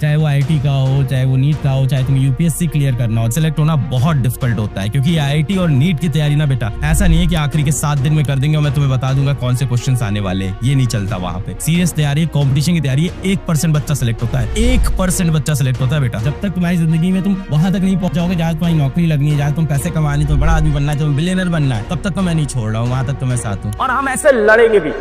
चाहे वो आईआईटी का हो, चाहे वो नीट का हो, चाहे तुम यूपीएससी क्लियर करना हो, सिलेक्ट होना बहुत डिफिकल्ट होता है। क्योंकि आईआईटी और नीट की तैयारी ना बेटा ऐसा नहीं है कि आखिरी के 7 दिन में कर देंगे और मैं तुम्हें बता दूंगा कौन से क्वेश्चंस आने वाले हैं। ये नहीं चलता वहाँ पे। सीरियस तैयारी, कंपटीशन की तैयारी है। 1% बच्चा सिलेक्ट होता है, 1% बच्चा सिलेक्ट होता है बेटा। जब तक तुम्हारी जिंदगी में तुम वहां तक नहीं पहुंच जाओगे जहाँ तुम्हारी नौकरी लगनी है, जहाँ तुम पैसे कमाने, तुम्हें बड़ा आदमी बनना है, तुम्हें बिलियनर बनना है, तब तक तो मैं नहीं छोड़ रहा हूँ, वहां तक तो मैं साथ हूँ और हम ऐसे लड़ेंगे भी।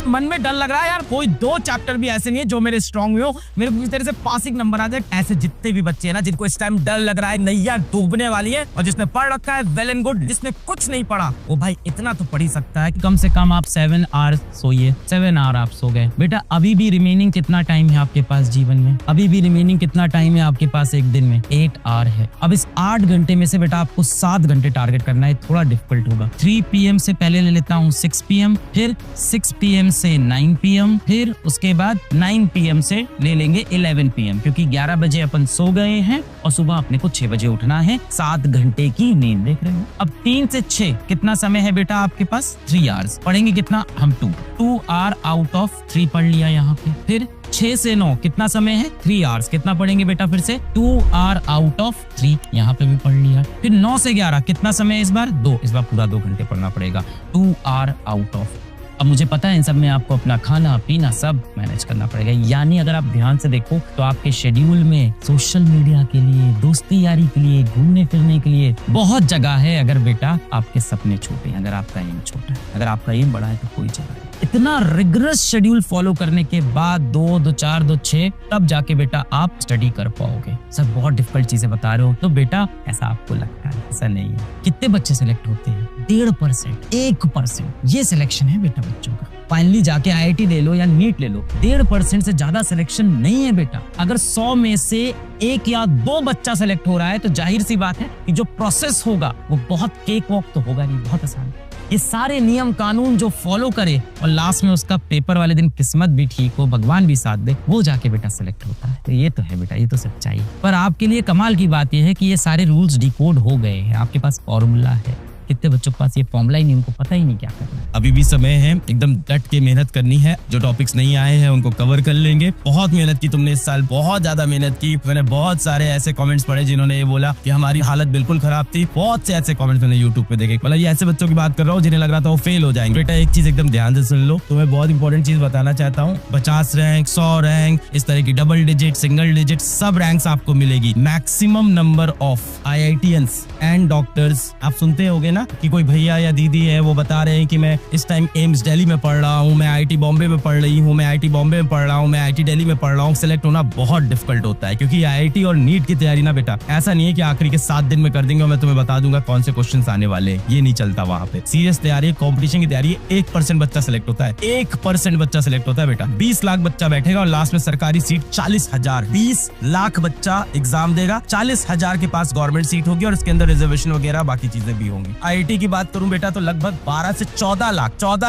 मन में डर लग रहा है यार, कोई 2 चैप्टर भी ऐसे नहीं है जो मेरे स्ट्रांग में हो, मेरे को इस तरह से पासिंग नंबर आ जाए। ऐसे जितने भी बच्चे हैं ना जिनको इस टाइम डर लग रहा है, नैया डूबने वाली है, और जिसने पढ़ रखा है वेल एंड गुड, जिसने कुछ नहीं पढ़ा वो भाई इतना तो पढ़ ही सकता है कि कम से कम आप 7 आवर सोइए। 7 आवर आप सो गए बेटा। अभी भी रिमेनिंग कितना टाइम है आपके पास जीवन में? अभी भी रिमेनिंग कितना टाइम है आपके पास एक दिन में? 8 आवर है। अब इस 8 घंटे में से बेटा आपको 7 घंटे टारगेट करना है, थोड़ा डिफिकल्ट होगा। 3 PM से पहले ले लेता हूँ 6 PM, फिर 6 PM से 9 PM, फिर उसके बाद 9 PM से ले लेंगे 11 PM, क्योंकि 11 बजे अपन सो गए हैं और सुबह अपने को 6 बजे उठना है। 7 घंटे की नींद देख रहे हो। अब 3 से 6 कितना समय है बेटा आपके पास? 3 आवर्स। पढ़ेंगे कितना हम? 2 आवर आउट ऑफ 3 पढ़ लिया यहाँ पे। फिर 6 से 9 कितना समय है? 3 आवर्स। कितना पढ़ेंगे बेटा फिर से? 2 आवर आउट ऑफ 3, यहाँ पे भी पढ़ लिया। फिर 9 से 11 कितना समय है इस बार? 2। इस बार पूरा 2 घंटे पढ़ना पड़ेगा। 2 आवर आउट ऑफ। अब मुझे पता है इन सब में आपको अपना खाना पीना सब मैनेज करना पड़ेगा। यानी अगर आप ध्यान से देखो तो आपके शेड्यूल में सोशल मीडिया के लिए, दोस्ती यारी के लिए, घूमने फिरने के लिए बहुत जगह है। अगर बेटा आपके सपने छोटे हैं, अगर आपका एम छोटा है, अगर आपका एम बड़ा है तो कोई जगह नहीं। इतना रिगरस शेड्यूल फॉलो करने के बाद 2, 2, 4, 2, 6 तब जाके बेटा आप स्टडी कर पाओगे। सब बहुत डिफिकल्ट चीजें बता रहे हो तो बेटा ऐसा आपको लगता है, ऐसा नहीं है। कितने बच्चे सिलेक्ट होते हैं? 1.5%, 1%। ये सिलेक्शन है बेटा बच्चों का। फाइनली जाके आईआईटी ले लो या नीट ले लो, 1.5% से ज्यादा सिलेक्शन नहीं है बेटा। अगर 100 में से 1 या 2 बच्चा सिलेक्ट हो रहा है तो जाहिर सी बात है कि जो प्रोसेस होगा वो बहुत केक वॉक तो होगा नहीं, बहुत आसान। ये सारे नियम कानून जो फॉलो करे और लास्ट में उसका पेपर वाले दिन किस्मत भी ठीक हो, भगवान भी साथ दे, वो जाके बेटा सिलेक्ट होता है। तो ये तो है बेटा, ये तो सच्चाई है। पर आपके लिए कमाल की बात ये है कि ये सारे रूल्स डिकोड हो गए हैं, आपके पास फॉर्मूला है। कितने बच्चों के पास ये फॉर्मूला ही नहीं, उनको पता ही नहीं क्या करना है। अभी भी समय है, एकदम डट के मेहनत करनी है। जो टॉपिक्स नहीं आए हैं उनको कवर कर लेंगे। बहुत मेहनत की तुमने इस साल, बहुत ज्यादा मेहनत की। मैंने बहुत सारे ऐसे कमेंट्स पढ़े जिन्होंने ये बोला कि हमारी हालत बिल्कुल खराब थी। बहुत से ऐसे कमेंट्स मैंने यूट्यूब पे देखे। मतलब ये ऐसे बच्चों की बात कर रहा हूँ जिन्हें लग रहा था वो फेल हो जाएंगे। बेटा एक चीज एकदम ध्यान से सुन लो, तुम्हें बहुत इंपॉर्टेंट चीज बताना चाहता हूँ। 50 रैंक, 100 रैंक, इस तरह की डबल डिजिट, सिंगल डिजिट सब रैंक्स आपको मिलेगी। Maximum number of IITians and doctors. आप सुनते होगे ना कि कोई भैया या दीदी है वो बता रहे हैं कि मैं इस टाइम एम्स दिल्ली में पढ़ रहा हूँ, मैं आईआईटी बॉम्बे में पढ़ रही हूँ, मैं आईआईटी बॉम्बे में पढ़ रहा हूँ, मैं आईआईटी दिल्ली में पढ़ रहा हूँ। सिलेक्ट होना बहुत डिफिकल्ट होता है। क्योंकि आईआईटी और नीट की तैयारी ना बेटा ऐसा नहीं है कि आखिरी के 7 दिन में कर देंगे और मैं तुम्हें बता दूंगा कौन से क्वेश्चंस आने वाले हैं। ये नहीं चलता वहाँ पे। सीरियस तैयारी, कंपटीशन की तैयारी है। 1% बच्चा सिलेक्ट होता है, 1% बच्चा सिलेक्ट होता है बेटा। 20 लाख बच्चा बैठेगा और लास्ट में सरकारी सीट 40,000। 20 लाख बच्चा एग्जाम देगा, 40,000 के पास गवर्नमेंट सीट होगी और इसके अंदर रिजर्वेशन वगैरह बाकी चीजें भी होंगी। आईआईटी की बात करूं बेटा तो लगभग 12 से 14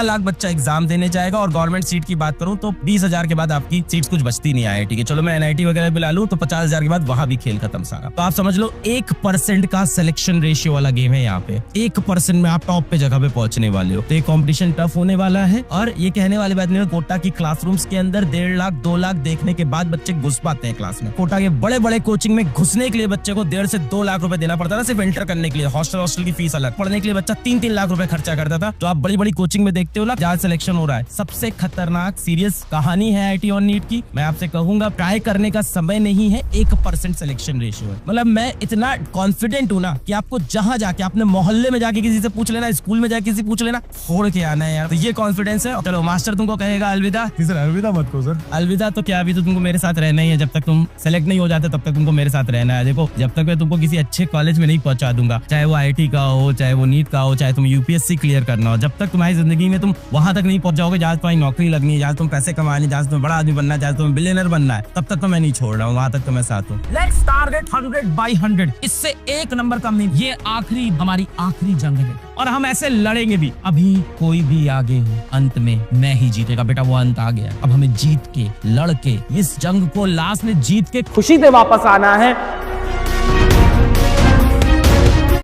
लाख बच्चा एग्जाम देने जाएगा और गवर्नमेंट सीट की बात करूं तो 20,000 के बाद आपकी सीट कुछ बचती नहीं है आईआईटी की। चलो मैं एनआईटी वगैरह भी ला लूं तो 50,000 के बाद वहां भी खेल खत्म सारा। तो आप समझ लो 1% का सिलेक्शन रेशियो वाला गेम है यहाँ पे। 1% में आप टॉप पे जगह पे पहुंचने वाले हो। तो ये कॉम्पिटिशन टफ होने वाला है। और ये कहने वाली बात नहीं है, कोटा की क्लासरूम्स के अंदर 1.5 लाख 2 लाख देखने के बाद बच्चे घुस पाते हैं क्लास में। कोटा के बड़े बड़े कोचिंग में घुसने के लिए बच्चे को 1.5 से 2 लाख रुपए देना पड़ता था सिर्फ एंटर करने के लिए। हॉस्टल की फीस अलग, पढ़ने के लिए बच्चा 3-3 लाख रुपए खर्चा करता था। तो आप बड़ी बड़ी कोचिंग में देखते हो ना जहाँ सिलेक्शन हो रहा है। सबसे खतरनाक सीरियस कहानी है आईआईटी और नीट की। मैं आपसे कहूंगा ट्राई करने का समय नहीं है, 1% सिलेक्शन रेशियो है। मतलब मैं इतना कॉन्फिडेंट हूँ ना कि आपको जहां जाके, आपने मोहल्ले में जाके किसी से पूछ लेना, स्कूल में जाके किसी पूछ लेना, फोड़ के आना है यार। तो ये कॉन्फिडेंस है। चलो मास्टर तुमको कहेगा अलविदा। सर अलविदा मत कहो सर। अलविदा तो क्या, अभी तो तुमको मेरे साथ रहना ही है। जब तक तुम सेलेक्ट नहीं हो जाते तब तक तुमको मेरे साथ रहना है। देखो जब तक मैं तुमको किसी अच्छे कॉलेज में नहीं पहुंचा दूंगा, चाहे वो आईआईटी का हो, चाहे वो नीट का हो, चाहे तुम यूपीएससी क्लियर करना हो, जब तक तुम्हारी जिंदगी में तुम वहां तक नहीं पहुंच जाओगे जहाँ तुम्हारी नौकरी लगनी है, जहाँ तुम पैसे कमाने, जहाँ तुम्हें बड़ा आदमी बनना है, जहाँ तुम्हें बिलियनर बनना है, तब तक तो मैं नहीं छोड़ रहा हूँ, वहां तक तो मैं साथ हूँ। Let's target 100/100। इससे 1 नंबर कम नहीं। ये आखिरी, हमारी आखिरी जंग है और हम ऐसे लड़ेंगे भी। अभी कोई भी आगे हो, अंत में मैं ही जीतेगा बेटा। वो अंत आ गया। अब हमें जीत के, लड़ के, इस जंग को लास्ट में जीत के खुशी से वापस आना है।